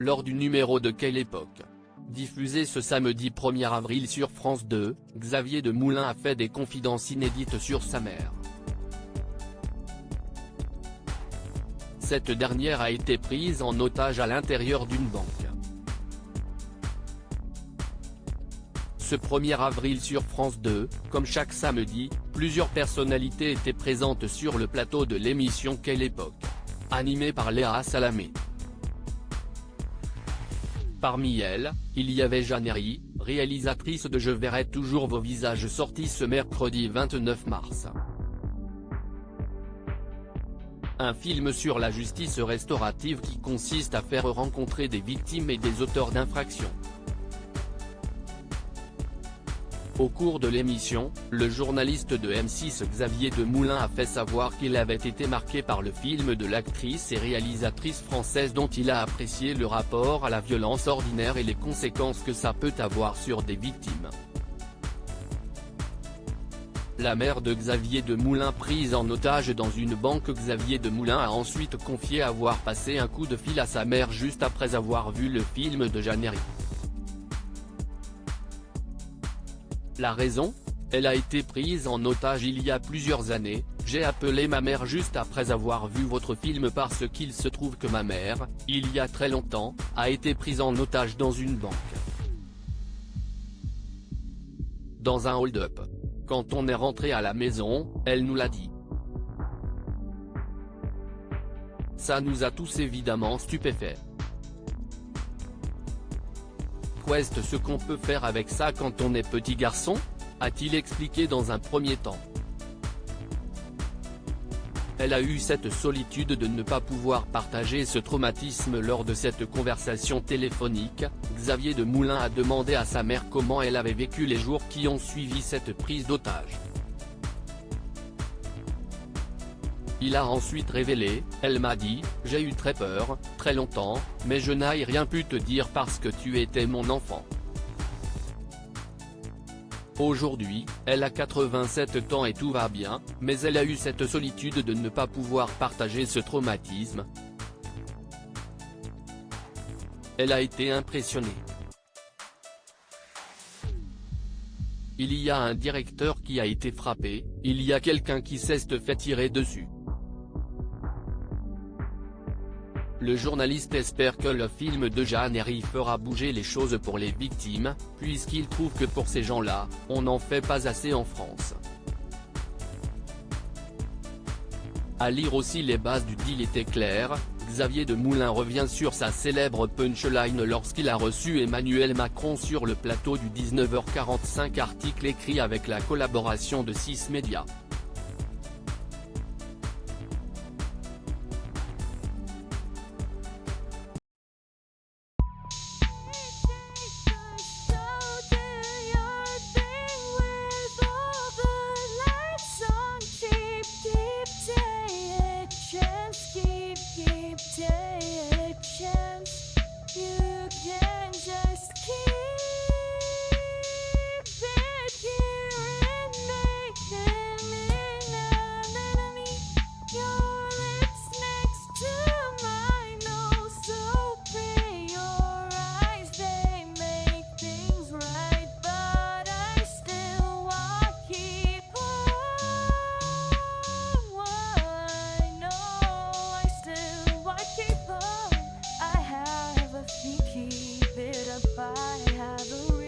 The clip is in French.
Lors du numéro de Quelle époque, diffusé ce samedi 1er avril sur France 2, Xavier Demoulin a fait des confidences inédites sur sa mère. Cette dernière a été prise en otage à l'intérieur d'une banque. Ce 1er avril sur France 2, comme chaque samedi, plusieurs personnalités étaient présentes sur le plateau de l'émission Quelle époque, animée par Léa Salamé. Parmi elles, il y avait Jeanne Herry, réalisatrice de Je verrai toujours vos visages, sorti ce mercredi 29 mars. Un film sur la justice restaurative qui consiste à faire rencontrer des victimes et des auteurs d'infractions. Au cours de l'émission, le journaliste de M6 Xavier Demoulin a fait savoir qu'il avait été marqué par le film de l'actrice et réalisatrice française dont il a apprécié le rapport à la violence ordinaire et les conséquences que ça peut avoir sur des victimes. La mère de Xavier Demoulin prise en otage dans une banque. Xavier Demoulin a ensuite confié avoir passé un coup de fil à sa mère juste après avoir vu le film de Jeanne Herry. La raison ? Elle a été prise en otage il y a plusieurs années, j'ai appelé ma mère juste après avoir vu votre film parce qu'il se trouve que ma mère, il y a très longtemps, a été prise en otage dans une banque. Dans un hold-up. Quand on est rentré à la maison, elle nous l'a dit. Ça nous a tous évidemment stupéfaits. Qu'est-ce ce qu'on peut faire avec ça quand on est petit garçon ? A-t-il expliqué dans un premier temps. Elle a eu cette solitude de ne pas pouvoir partager ce traumatisme. Lors de cette conversation téléphonique, Xavier Demoulin a demandé à sa mère comment elle avait vécu les jours qui ont suivi cette prise d'otage. Il a ensuite révélé, elle m'a dit, j'ai eu très peur, très longtemps, mais je n'ai rien pu te dire parce que tu étais mon enfant. Aujourd'hui, elle a 87 ans et tout va bien, mais elle a eu cette solitude de ne pas pouvoir partager ce traumatisme. Elle a été impressionnée. Il y a un directeur qui a été frappé, il y a quelqu'un qui s'est fait tirer dessus. Le journaliste espère que le film de Jeanne Herry fera bouger les choses pour les victimes, puisqu'il trouve que pour ces gens-là, on n'en fait pas assez en France. À lire aussi, les bases du deal étaient claires. Xavier Demoulin revient sur sa célèbre punchline lorsqu'il a reçu Emmanuel Macron sur le plateau du 19h45. Article écrit avec la collaboration de 6 médias. Keep it up, I have a